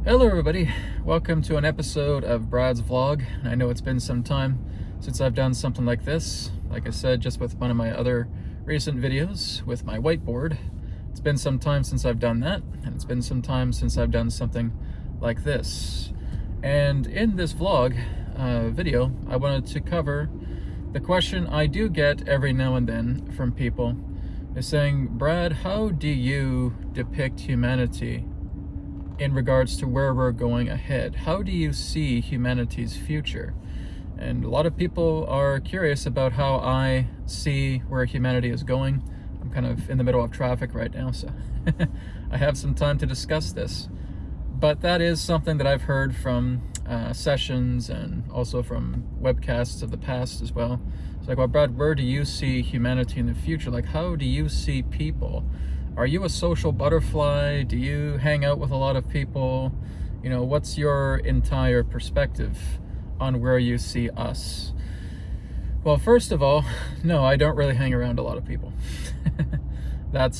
Hello everybody, welcome to an episode of Brad's Vlog. I know it's been some time since I've done something like this. Like I said, just with one of my other recent videos with my whiteboard. It's been some time since I've done that, and it's been some time since I've done something like this. And in this vlog video, I wanted to cover the question I do get every now and then from people is saying, Brad, how do you depict humanity in regards to where we're going ahead? How do you see humanity's future? And a lot of people are curious about how I see where humanity is going. I'm kind of in the middle of traffic right now, so I have some time to discuss this. But that is something that I've heard from sessions and also from webcasts of the past as well. It's like, well, Brad, where do you see humanity in the future? Like, how do you see people? Are you a social butterfly? Do you hang out with a lot of people? You know, what's your entire perspective on where you see us? Well, first of all, no, I don't really hang around a lot of people. That's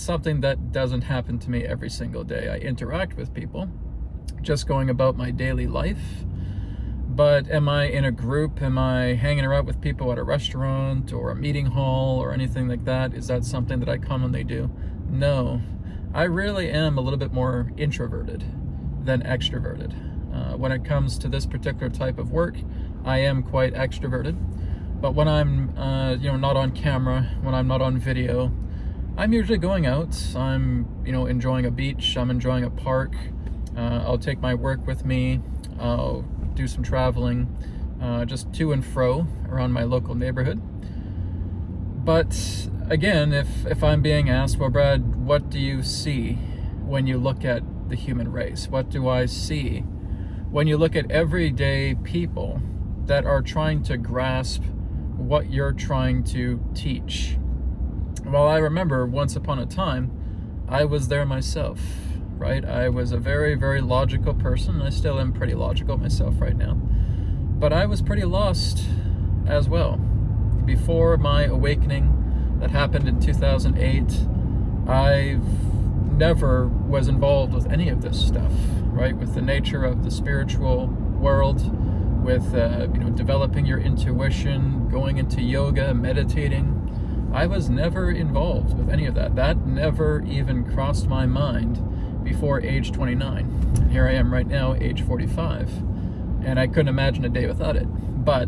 something that doesn't happen to me every single day. I interact with people, just going about my daily life. But am I in a group? Am I hanging around with people at a restaurant or a meeting hall or anything like that? Is that something that I commonly do? No. I really am a little bit more introverted than extroverted. When it comes to this particular type of work, I am quite extroverted. But when I'm not on camera, when I'm not on video, I'm usually going out. I'm enjoying a beach, I'm enjoying a park. I'll take my work with me. I'll do some traveling, just to and fro around my local neighborhood. But again, if I'm being asked, well, Brad, what do you see when you look at the human race? What do I see when you look at everyday people that are trying to grasp what you're trying to teach? Well, I remember once upon a time, I was there myself. Right? I was a very, very logical person. I still am pretty logical myself right now. But I was pretty lost as well. Before my awakening that happened in 2008, I never was involved with any of this stuff, right? With the nature of the spiritual world, with developing your intuition, going into yoga, meditating. I was never involved with any of that. That never even crossed my mind before age 29. And here I am right now, age 45. And I couldn't imagine a day without it. But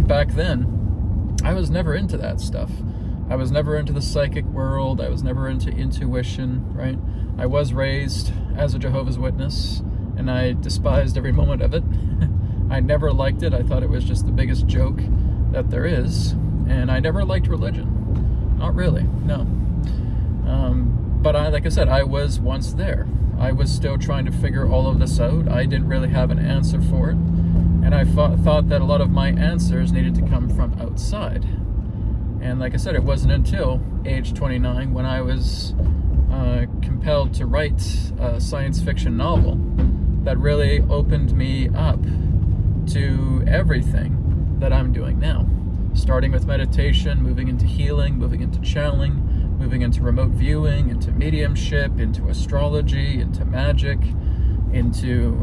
back then, I was never into that stuff. I was never into the psychic world. I was never into intuition, right? I was raised as a Jehovah's Witness, and I despised every moment of it. I never liked it. I thought it was just the biggest joke that there is. And I never liked religion. Not really, no. But like I said, I was once there. I was still trying to figure all of this out. I didn't really have an answer for it. And I thought that a lot of my answers needed to come from outside. And like I said, it wasn't until age 29 when I was compelled to write a science fiction novel that really opened me up to everything that I'm doing now. Starting with meditation, moving into healing, moving into channeling, moving into remote viewing, into mediumship, into astrology, into magic, into,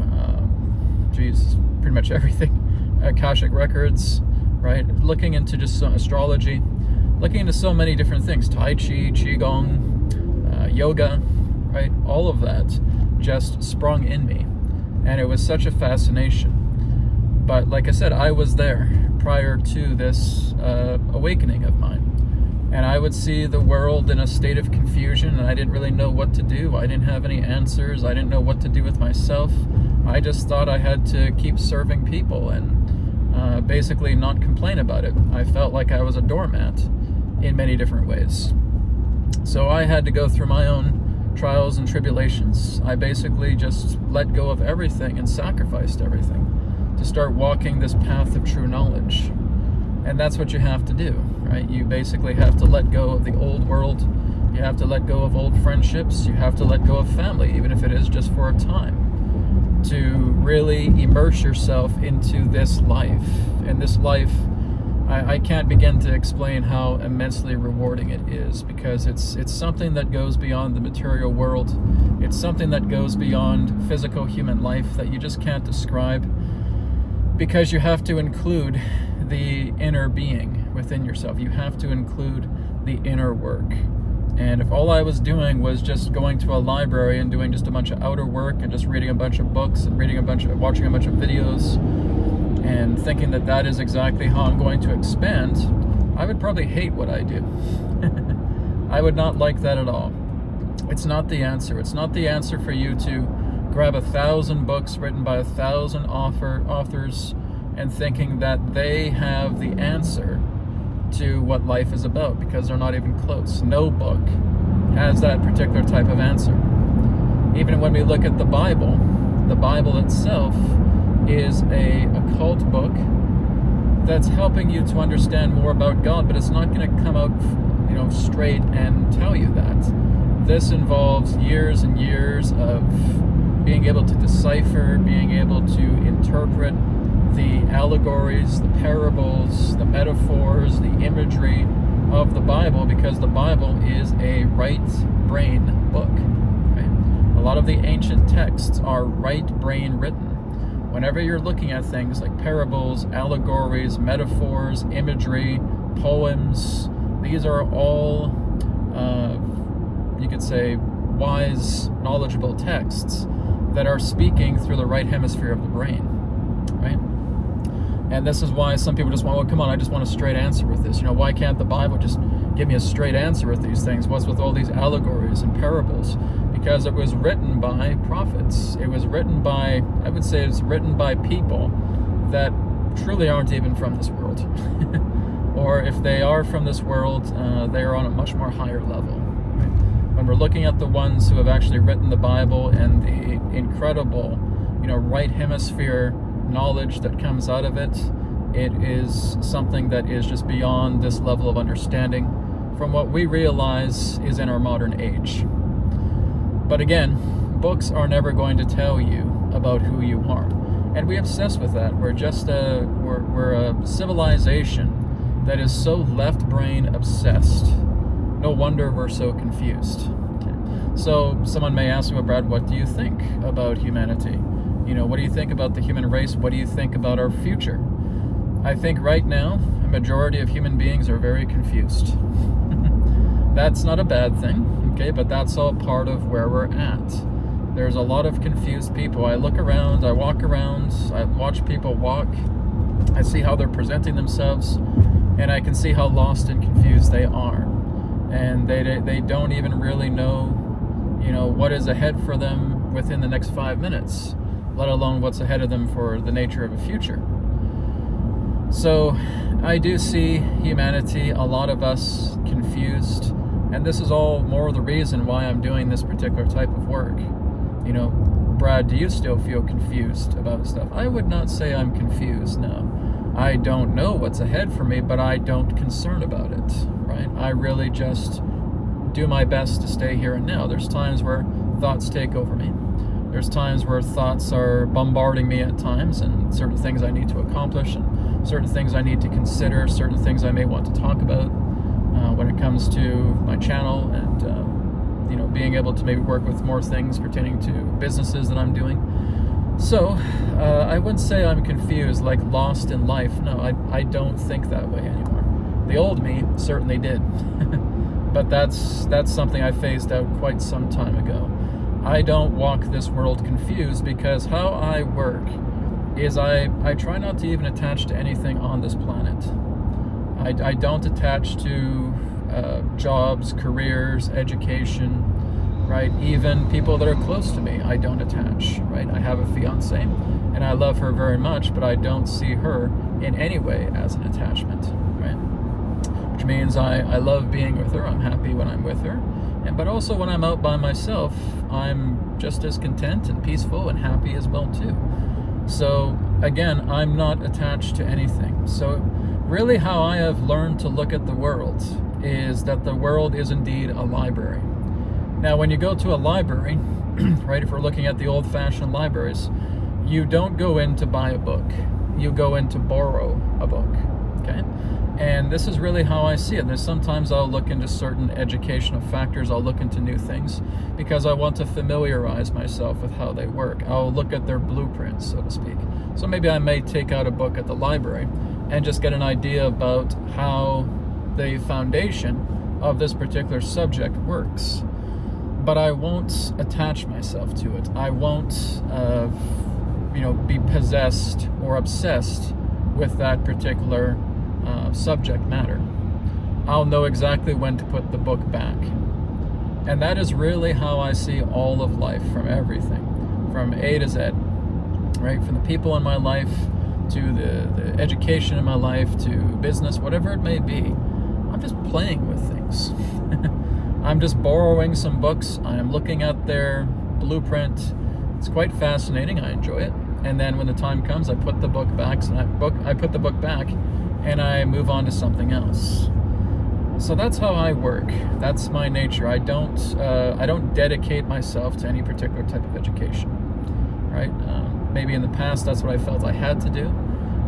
pretty much everything. Akashic records, right? Looking into just some astrology, looking into so many different things. Tai Chi, Qigong, yoga, right? All of that just sprung in me. And it was such a fascination. But like I said, I was there prior to this awakening of mine. And I would see the world in a state of confusion, and I didn't really know what to do. I didn't have any answers. I didn't know what to do with myself. I just thought I had to keep serving people and basically not complain about it. I felt like I was a doormat in many different ways. So I had to go through my own trials and tribulations. I basically just let go of everything and sacrificed everything to start walking this path of true knowledge. And that's what you have to do, right? You basically have to let go of the old world. You have to let go of old friendships. You have to let go of family, even if it is just for a time, to really immerse yourself into this life. And this life, I can't begin to explain how immensely rewarding it is, because it's something that goes beyond the material world. It's something that goes beyond physical human life that you just can't describe, because you have to include the inner being within yourself. You have to include the inner work. And if all I was doing was just going to a library and doing just a bunch of outer work and just reading a bunch of books and watching a bunch of videos and thinking that that is exactly how I'm going to expand, I would probably hate what I do. I would not like that at all. It's not the answer. It's not the answer for you to grab 1,000 books written by 1,000 authors and thinking that they have the answer to what life is about, because they're not even close. No book has that particular type of answer. Even when we look at the Bible itself is a occult book that's helping you to understand more about God, but it's not going to come out, straight and tell you that. This involves years and years of being able to decipher, being able to interpret the allegories, the parables, the metaphors, the imagery of the Bible, because the Bible is a right brain book. Right? A lot of the ancient texts are right brain written. Whenever you're looking at things like parables, allegories, metaphors, imagery, poems, these are all, you could say, wise, knowledgeable texts that are speaking through the right hemisphere of the brain, right? And this is why some people just want, well, come on, I just want a straight answer with this. Why can't the Bible just give me a straight answer with these things? What's with all these allegories and parables? Because it was written by prophets. It was written by, I would say it's written by people that truly aren't even from this world. Or if they are from this world, they are on a much more higher level. Right? When we're looking at the ones who have actually written the Bible and the incredible, right hemisphere knowledge that comes out of it, it is something that is just beyond this level of understanding from what we realize is in our modern age. But again, books are never going to tell you about who you are, and we obsess with that. We're just we're a civilization that is so left brain obsessed. No wonder we're so confused. Okay. So someone may ask me, well, Brad, what do you think about humanity? What do you think about the human race? What do you think about our future? I think right now, a majority of human beings are very confused. That's not a bad thing, okay? But that's all part of where we're at. There's a lot of confused people. I look around, I walk around, I watch people walk, I see how they're presenting themselves, and I can see how lost and confused they are. And they don't even really know, what is ahead for them within the next 5 minutes, let alone what's ahead of them for the nature of a future. So I do see humanity, a lot of us, confused, and this is all more the reason why I'm doing this particular type of work. Brad, do you still feel confused about stuff? I would not say I'm confused, no. I don't know what's ahead for me, but I don't concern about it, right? I really just do my best to stay here and now. There's times where thoughts take over me. There's times where thoughts are bombarding me at times, and certain things I need to accomplish, and certain things I need to consider, certain things I may want to talk about when it comes to my channel, and being able to maybe work with more things pertaining to businesses that I'm doing. So I wouldn't say I'm confused, like lost in life. No, I don't think that way anymore. The old me certainly did. But that's something I phased out quite some time ago. I don't walk this world confused, because how I work is I try not to even attach to anything on this planet. I don't attach to jobs, careers, education, right? Even people that are close to me, I don't attach, right? I have a fiance, and I love her very much, but I don't see her in any way as an attachment, right? Which means I love being with her, I'm happy when I'm with her, but also when I'm out by myself, I'm just as content and peaceful and happy as well too. So again, I'm not attached to anything. So really how I have learned to look at the world is that the world is indeed a library. Now when you go to a library, right, if we're looking at the old-fashioned libraries, you don't go in to buy a book, you go in to borrow a book, okay? And this is really how I see it. There's sometimes I'll look into certain educational factors, I'll look into new things because I want to familiarize myself with how they work. I'll look at their blueprints, so to speak. So maybe I may take out a book at the library and just get an idea about how the foundation of this particular subject works. But I won't attach myself to it. I won't, be possessed or obsessed with that particular subject matter. I'll know exactly when to put the book back. And that is really how I see all of life, from everything, from A to Z, right? From the people in my life to the education in my life to business, whatever it may be. I'm just playing with things. I'm just borrowing some books. I'm looking at their blueprint. It's quite fascinating. I enjoy it. And then when the time comes, I put the book back. I put the book back, and I move on to something else. So that's how I work. That's my nature. I don't dedicate myself to any particular type of education, right? Maybe in the past that's what I felt I had to do,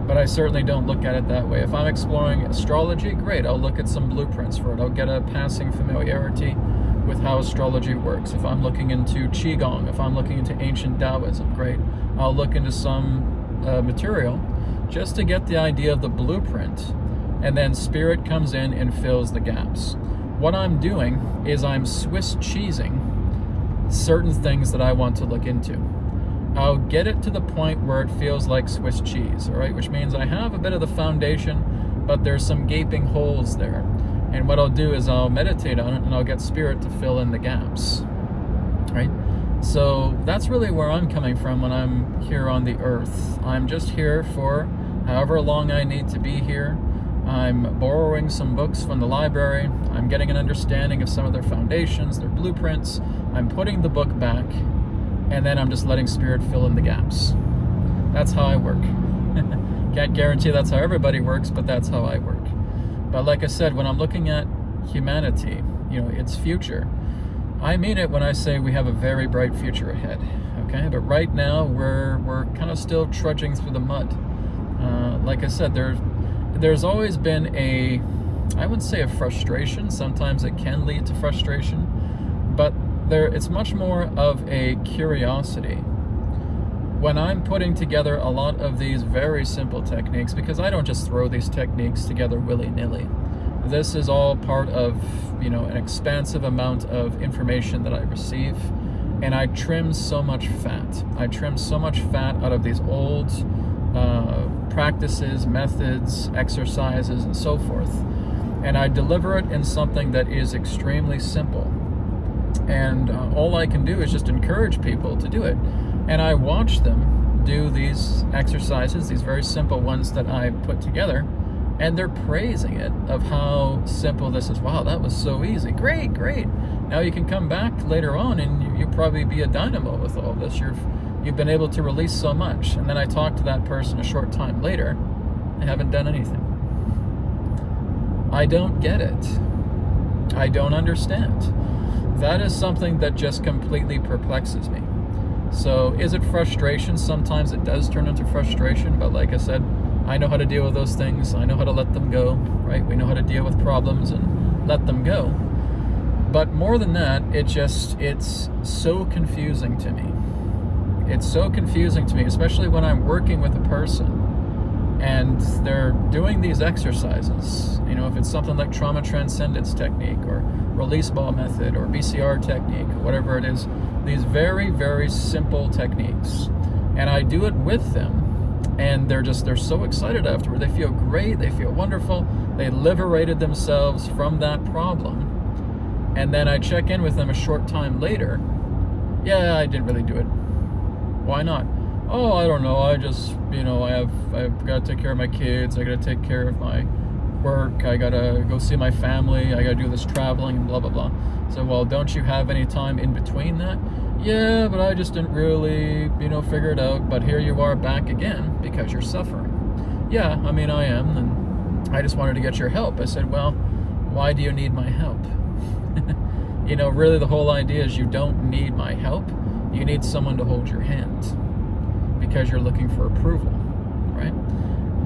but I certainly don't look at it that way. If I'm exploring astrology, great. I'll look at some blueprints for it. I'll get a passing familiarity with how astrology works. If I'm looking into Qigong, if I'm looking into ancient Taoism, great. I'll look into some material just to get the idea of the blueprint, and then spirit comes in and fills the gaps. What I'm doing is I'm Swiss cheesing certain things that I want to look into. I'll get it to the point where it feels like Swiss cheese, all right? Which means I have a bit of the foundation, but there's some gaping holes there. And what I'll do is I'll meditate on it, and I'll get spirit to fill in the gaps, right? So that's really where I'm coming from when I'm here on the earth. I'm just here for however long I need to be here. I'm borrowing some books from the library. I'm getting an understanding of some of their foundations, their blueprints. I'm putting the book back, and then I'm just letting spirit fill in the gaps. That's how I work. Can't guarantee that's how everybody works, but that's how I work. But like I said, when I'm looking at humanity, its future, I mean it when I say we have a very bright future ahead, okay? But right now, we're kind of still trudging through the mud. Like I said, there's always been I wouldn't say a frustration. Sometimes it can lead to frustration, but it's much more of a curiosity. When I'm putting together a lot of these very simple techniques, because I don't just throw these techniques together willy-nilly. This is all part of, an expansive amount of information that I receive, and I trim so much fat. I trim so much fat out of these old practices, methods, exercises, and so forth. And I deliver it in something that is extremely simple. And all I can do is just encourage people to do it. And I watch them do these exercises, these very simple ones that I put together, and they're praising it of how simple this is. Wow, that was so easy. Great. Now you can come back later on and you'll probably be a dynamo with all this. You've been able to release so much. And then I talk to that person a short time later, they haven't done anything. I don't get it. I don't understand. That is something that just completely perplexes me. So is it frustration? Sometimes it does turn into frustration, but like I said, I know how to deal with those things. I know how to let them go, right? We know how to deal with problems and let them go. But more than that, it's so confusing to me. It's so confusing to me, especially when I'm working with a person and they're doing these exercises. If it's something like trauma transcendence technique or release ball method or BCR technique, or whatever it is, these very, very simple techniques. And I do it with them. And they're so excited afterward. They feel great. They feel wonderful. They liberated themselves from that problem. And then I check in with them a short time later. Yeah, I didn't really do it. Why not? Oh, I don't know. I just, I've got to take care of my kids. I got to take care of my work. I got to go see my family. I got to do this traveling and blah, blah, blah. So, well, don't you have any time in between that? Yeah, but I just didn't really, figure it out. But here you are back again because you're suffering. Yeah, I am. And I just wanted to get your help. I said, well, why do you need my help? Really the whole idea is you don't need my help. You need someone to hold your hand because you're looking for approval, right?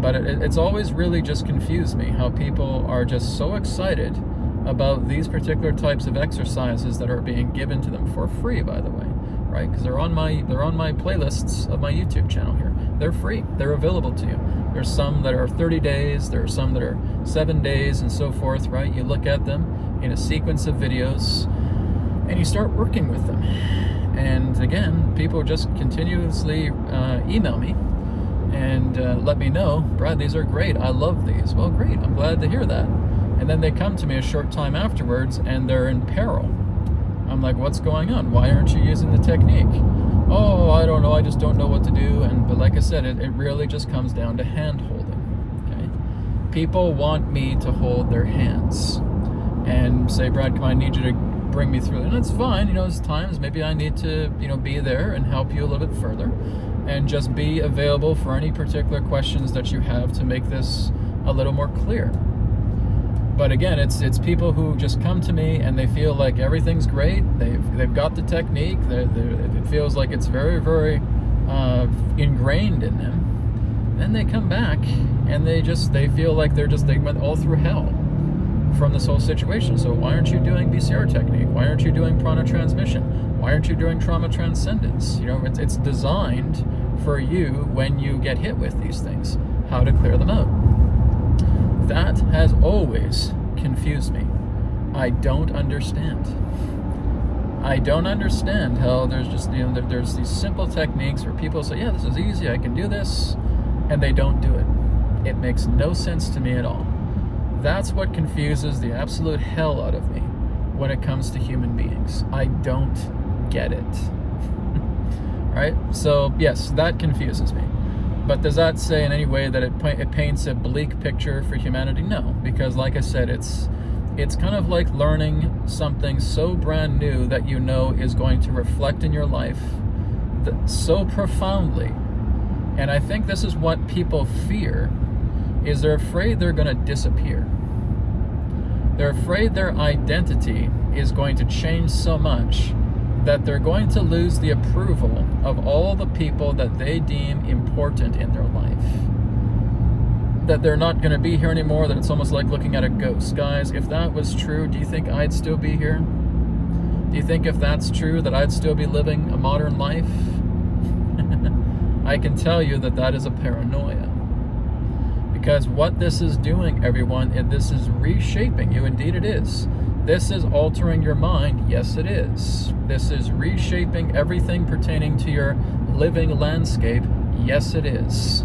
But it's always really just confused me how people are just so excited about these particular types of exercises that are being given to them for free, by the way, right? Because they're on my playlists of my YouTube channel here. They're free. They're available to you. There's some that are 30 days. There are some that are 7 days, and so forth, right? You look at them in a sequence of videos, and you start working with them. And again, people just continuously email me and let me know, Brad, these are great. I love these. Well, great. I'm glad to hear that. And then they come to me a short time afterwards, and they're in peril. I'm like, what's going on? Why aren't you using the technique? Oh, I don't know. I just don't know what to do. But like I said, it really just comes down to hand holding. Okay? People want me to hold their hands and say, Brad, come on, I need you to bring me through. And it's fine. There's times maybe I need to, be there and help you a little bit further and just be available for any particular questions that you have to make this a little more clear. But again, it's people who just come to me and they feel like everything's great. They've got the technique. It feels like it's very, very ingrained in them. Then they come back and they feel like they went all through hell from this whole situation. So why aren't you doing BCR technique? Why aren't you doing prana transmission? Why aren't you doing trauma transcendence? It's designed for you when you get hit with these things, how to clear them out. That has always confused me. I don't understand. I don't understand how there's just, there's these simple techniques where people say, yeah, this is easy, I can do this, and they don't do it. It makes no sense to me at all. That's what confuses the absolute hell out of me when it comes to human beings. I don't get it. Right? So, yes, that confuses me. But does that say in any way that it paints a bleak picture for humanity? No, because like I said, it's kind of like learning something so brand new that is going to reflect in your life so profoundly. And I think this is what people fear, is they're afraid they're going to disappear. They're afraid their identity is going to change so much that they're going to lose the approval of all the people that they deem important in their life. That they're not going to be here anymore, that it's almost like looking at a ghost. Guys, if that was true, do you think I'd still be here? Do you think if that's true that I'd still be living a modern life? I can tell you that is a paranoia. Because what this is doing, everyone, this is reshaping you. Indeed it is. This is altering your mind. Yes, it is. This is reshaping everything pertaining to your living landscape. Yes, it is.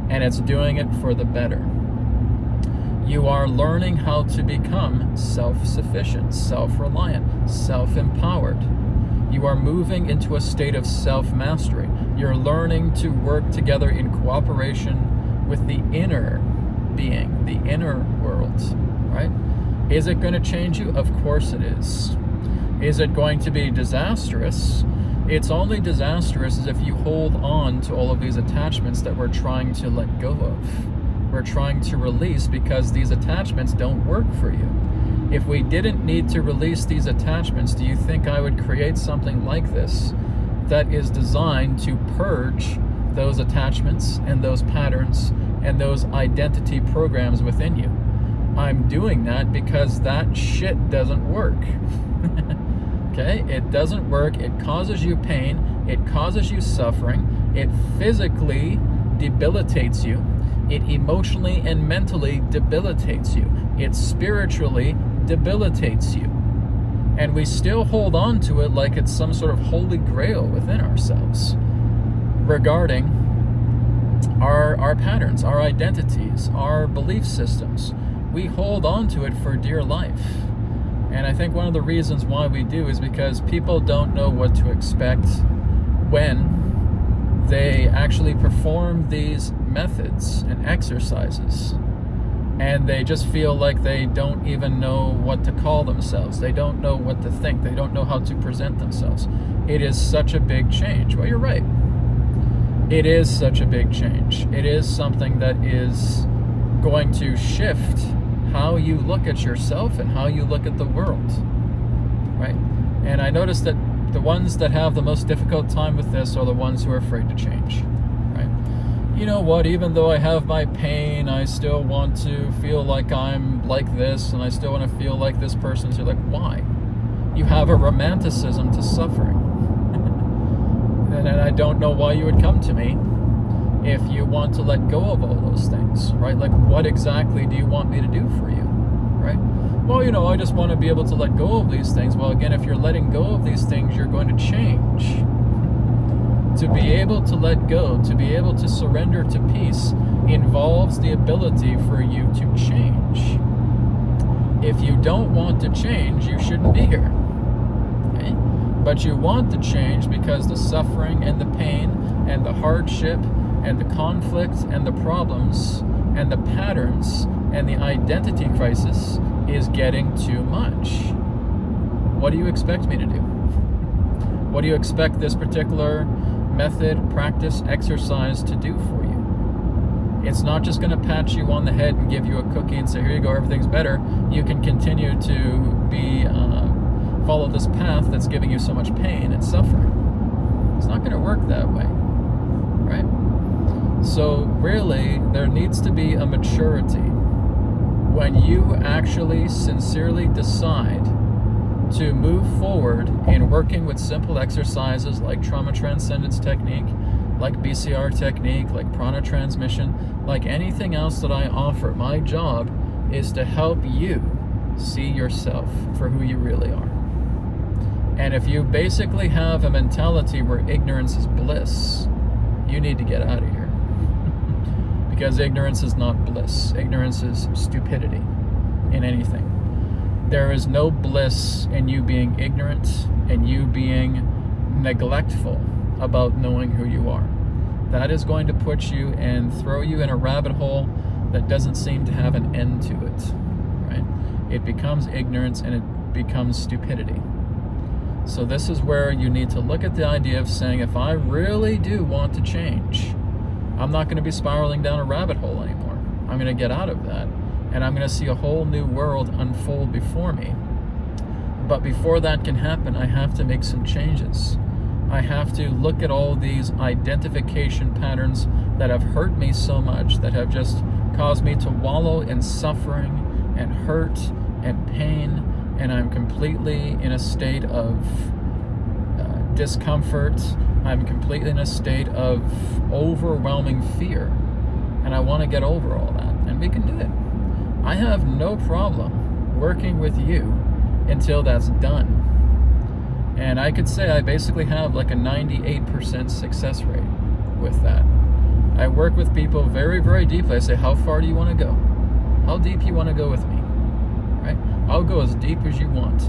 And it's doing it for the better. You are learning how to become self-sufficient, self-reliant, self-empowered. You are moving into a state of self-mastery. You're learning to work together in cooperation with the inner being, the inner world, right? Is it going to change you? Of course it is. Is it going to be disastrous? It's only disastrous as if you hold on to all of these attachments that we're trying to let go of. We're trying to release because these attachments don't work for you. If we didn't need to release these attachments, do you think I would create something like this that is designed to purge those attachments and those patterns and those identity programs within you? I'm doing that because that shit doesn't work. Okay? It doesn't work. It causes you pain. It causes you suffering. It physically debilitates you. It emotionally and mentally debilitates you. It spiritually debilitates you. And we still hold on to it like it's some sort of holy grail within ourselves regarding our patterns, our identities, our belief systems. We hold on to it for dear life. And I think one of the reasons why we do is because people don't know what to expect when they actually perform these methods and exercises. And they just feel like they don't even know what to call themselves. They don't know what to think. They don't know how to present themselves. It is such a big change. Well, you're right. It is such a big change. It is something that is going to shift how you look at yourself and how you look at the world, right? And I noticed that the ones that have the most difficult time with this are the ones who are afraid to change, right? you know what, even though I have my pain, I still want to feel like I'm like this, and I still want to feel like this person. So you're like, why? You have a romanticism to suffering. And I don't know why you would come to me if you want to let go of all those things, right? Like, what exactly do you want me to do for you, right? Well, you know, I just want to be able to let go of these things. Well, again, if you're letting go of these things, you're going to change. To be able to let go, to be able to surrender to peace, involves the ability for you to change. If you don't want to change, you shouldn't be here. Okay? But you want to change because the suffering and the pain and the hardship and the conflict and the problems and the patterns and the identity crisis is getting too much. What do you expect me to do? What do you expect this particular method, practice, exercise to do for you? It's not just going to pat you on the head and give you a cookie and say, here you go, everything's better. You can continue to be follow this path that's giving you so much pain and suffering. It's not going to work that way, right? So really, there needs to be a maturity when you actually sincerely decide to move forward in working with simple exercises like trauma transcendence technique, like BCR technique, like prana transmission, like anything else that I offer. My job is to help you see yourself for who you really are. And if you basically have a mentality where ignorance is bliss, you need to get out of here. Because ignorance is not bliss. Ignorance is stupidity in anything. There is no bliss in you being ignorant and you being neglectful about knowing who you are. That is going to put you and throw you in a rabbit hole that doesn't seem to have an end to it, right? It becomes ignorance and it becomes stupidity. So this is where you need to look at the idea of saying, if I really do want to change, I'm not going to be spiraling down a rabbit hole anymore. I'm going to get out of that. And I'm going to see a whole new world unfold before me. But before that can happen, I have to make some changes. I have to look at all these identification patterns that have hurt me so much, that have just caused me to wallow in suffering and hurt and pain, and I'm completely in a state of discomfort. I'm completely in a state of overwhelming fear. And I want to get over all that, and we can do it. I have no problem working with you until that's done. And I could say I basically have like a 98% success rate with that. I work with people very, very deeply. I say, how far do you want to go? How deep you want to go with me? Right? I'll go as deep as you want.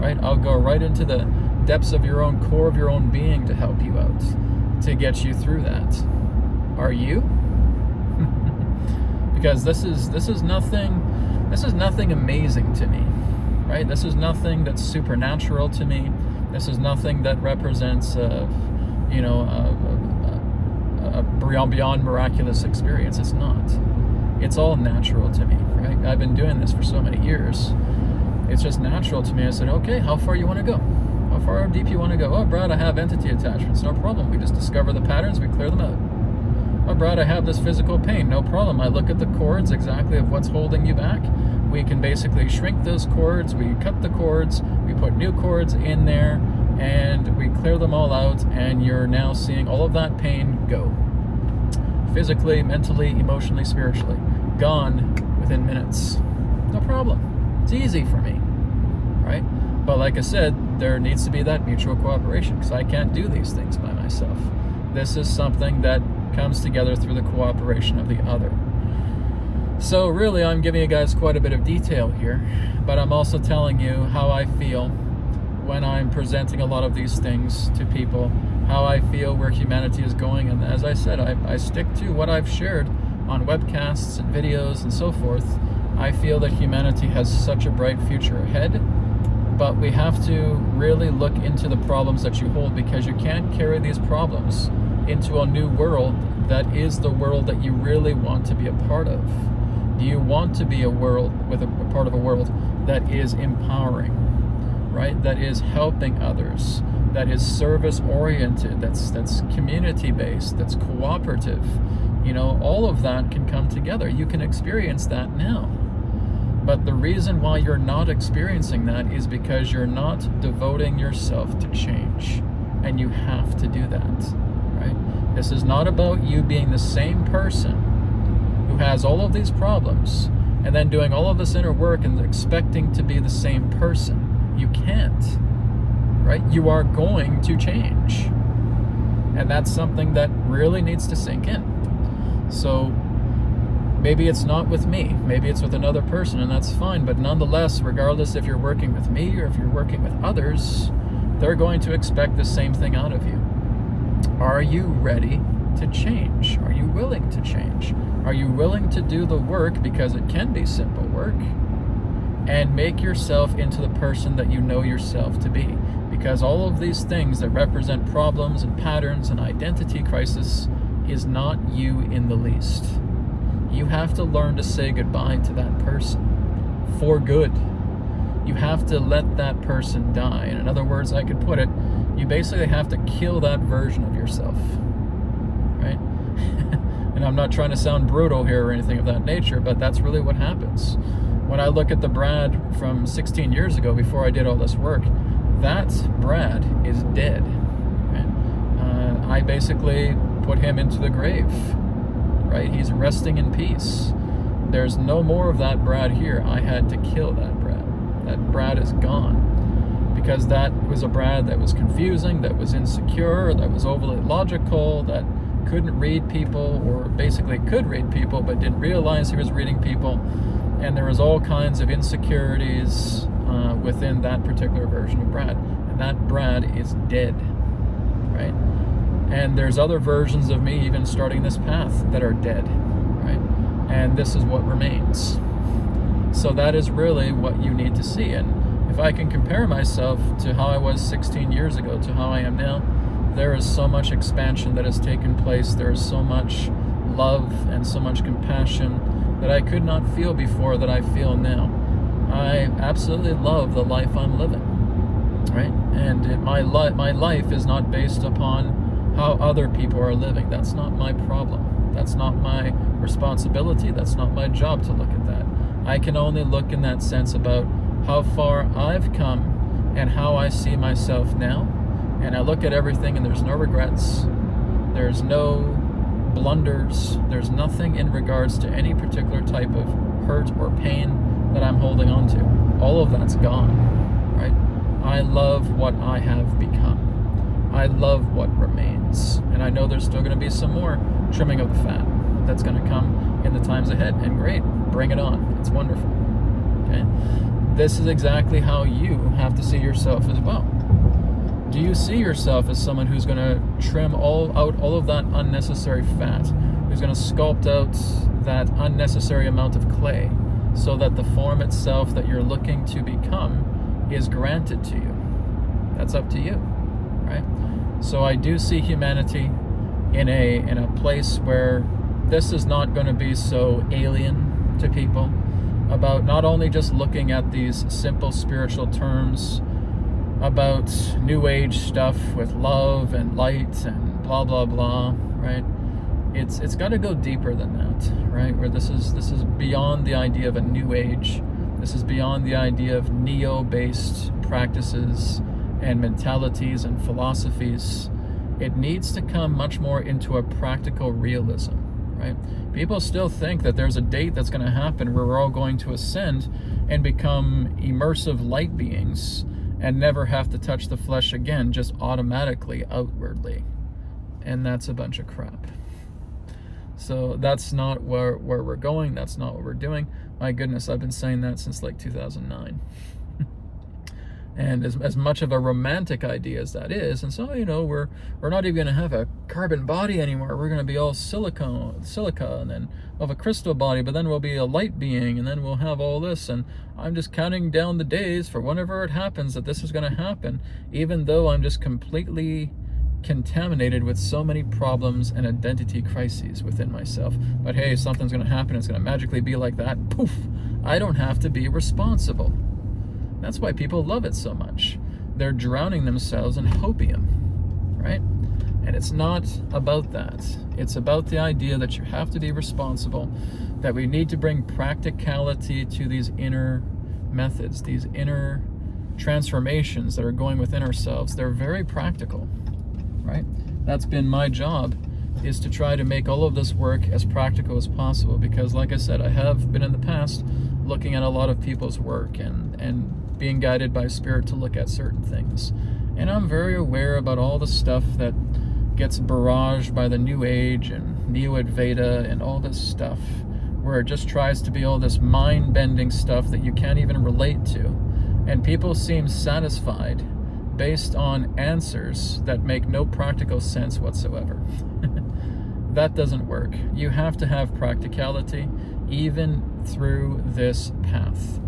Right? I'll go right into the depths of your own core of your own being to help you out, to get you through that. Are you? Because this is nothing amazing to me, right? This is nothing that's supernatural to me. This is nothing that represents a beyond miraculous experience. It's not. It's all natural to me, right? I've been doing this for so many years. It's just natural to me. I said, okay, how far you want to go? How far deep you want to go? Oh, Brad, I have entity attachments. No problem. We just discover the patterns. We clear them out. Oh, Brad, I have this physical pain. No problem. I look at the cords exactly of what's holding you back. We can basically shrink those cords. We cut the cords. We put new cords in there, and we clear them all out, and you're now seeing all of that pain go. Physically, mentally, emotionally, spiritually. Gone within minutes. No problem. It's easy for me, right? But like I said, there needs to be that mutual cooperation, because I can't do these things by myself. This is something that comes together through the cooperation of the other. So really, I'm giving you guys quite a bit of detail here, but I'm also telling you how I feel when I'm presenting a lot of these things to people, how I feel where humanity is going. And as I said, I stick to what I've shared on webcasts and videos and so forth. I feel that humanity has such a bright future ahead, but we have to really look into the problems that you hold, because you can't carry these problems into a new world that is the world that you really want to be a part of. Do you want to be a part of a world that is empowering, right? That is helping others, that is service oriented, that's community based, that's cooperative. All of that can come together. You can experience that now. But the reason why you're not experiencing that is because you're not devoting yourself to change. And you have to do that, right? This is not about you being the same person who has all of these problems and then doing all of this inner work and expecting to be the same person. You can't, right? You are going to change. And that's something that really needs to sink in. So maybe it's not with me, maybe it's with another person, and that's fine. But nonetheless, regardless if you're working with me or if you're working with others, they're going to expect the same thing out of you. Are you ready to change? Are you willing to change? Are you willing to do the work, because it can be simple work, and make yourself into the person that you know yourself to be? Because all of these things that represent problems and patterns and identity crisis is not you in the least. You have to learn to say goodbye to that person for good. You have to let that person die. And in other words, I could put it, you basically have to kill that version of yourself, right? And I'm not trying to sound brutal here or anything of that nature, but that's really what happens. When I look at the Brad from 16 years ago, before I did all this work, that Brad is dead, right? I basically put him into the grave, right? He's resting in peace. There's no more of that Brad here. I had to kill that Brad. That Brad is gone, because that was a Brad that was confusing, that was insecure, that was overly logical, that couldn't read people, or basically could read people but didn't realize he was reading people. And there was all kinds of insecurities within that particular version of Brad. And that Brad is dead, right? And there's other versions of me even starting this path that are dead, right? And this is what remains. So that is really what you need to see. And if I can compare myself to how I was 16 years ago to how I am now, there is so much expansion that has taken place. There is so much love and so much compassion that I could not feel before that I feel now. I absolutely love the life I'm living, right? And my life is not based upon how other people are living. That's not my problem. That's not my responsibility. That's not my job to look at that. I can only look in that sense about how far I've come and how I see myself now. And I look at everything and there's no regrets. There's no blunders. There's nothing in regards to any particular type of hurt or pain that I'm holding on to. All of that's gone, right? I love what I have become. I love what remains. And I know there's still going to be some more trimming of the fat that's going to come in the times ahead. And great, bring it on. It's wonderful. Okay? This is exactly how you have to see yourself as well. Do you see yourself as someone who's going to trim out all of that unnecessary fat, who's going to sculpt out that unnecessary amount of clay so that the form itself that you're looking to become is granted to you? That's up to you, right? So I do see humanity in a place where this is not going to be so alien to people, about not only just looking at these simple spiritual terms about new age stuff with love and light and blah blah blah, right? It's got to go deeper than that, right? Where this is beyond the idea of a new age. This is beyond the idea of neo-based practices and mentalities and philosophies. It needs to come much more into a practical realism, right? People still think that there's a date that's going to happen where we're all going to ascend and become immersive light beings and never have to touch the flesh again, just automatically, outwardly. And that's a bunch of crap. So that's not where we're going. That's not what we're doing. My goodness, I've been saying that since like 2009. And as much of a romantic idea as that is, and so, we're not even going to have a carbon body anymore. We're going to be all silica, and then we'll have a crystal body, but then we'll be a light being, and then we'll have all this. And I'm just counting down the days for whenever it happens that this is going to happen, even though I'm just completely contaminated with so many problems and identity crises within myself. But hey, something's going to happen. It's going to magically be like that. Poof! I don't have to be responsible. That's why people love it so much. they're drowning themselves in hopium, right? And it's not about that. It's about the idea that you have to be responsible, that we need to bring practicality to these inner methods, these inner transformations that are going within ourselves. They're very practical, right? That's been my job, is to try to make all of this work as practical as possible, because like I said, I have been in the past looking at a lot of people's work and being guided by spirit to look at certain things. And I'm very aware about all the stuff that gets barraged by the New Age and Neo-Advaita and all this stuff, where it just tries to be all this mind-bending stuff that you can't even relate to. And people seem satisfied based on answers that make no practical sense whatsoever. That doesn't work. You have to have practicality even through this path.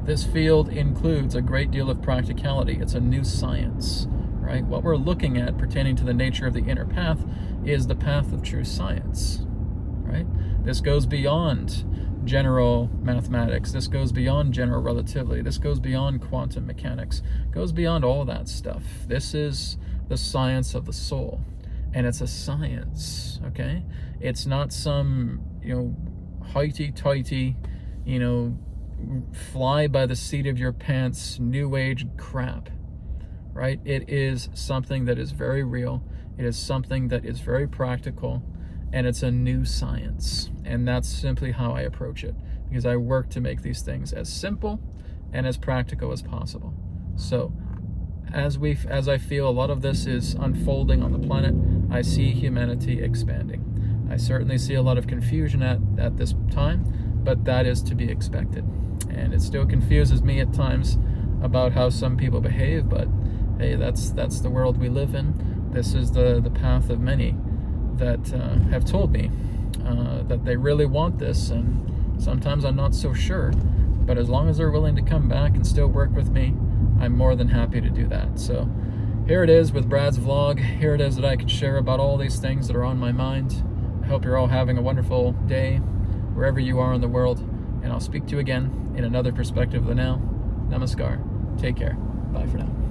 This field includes a great deal of practicality. It's a new science, right? What we're looking at pertaining to the nature of the inner path is the path of true science, right? This goes beyond general mathematics. This goes beyond general relativity. This goes beyond quantum mechanics. It goes beyond all that stuff. This is the science of the soul. And it's a science, okay? It's not some, hoity-toity, fly by the seat of your pants, new age crap, right? It is something that is very real. It is something that is very practical, and it's a new science. And that's simply how I approach it, because I work to make these things as simple and as practical as possible. So as I feel a lot of this is unfolding on the planet, I see humanity expanding. I certainly see a lot of confusion at this time, but that is to be expected. And it still confuses me at times about how some people behave, but hey, that's the world we live in. This is the path of many that have told me that they really want this, and sometimes I'm not so sure, but as long as they're willing to come back and still work with me, I'm more than happy to do that. So here it is with Brad's vlog. Here it is that I can share about all these things that are on my mind. I hope you're all having a wonderful day wherever you are in the world, and I'll speak to you again in another perspective of the now. Namaskar. Take care. Bye for now.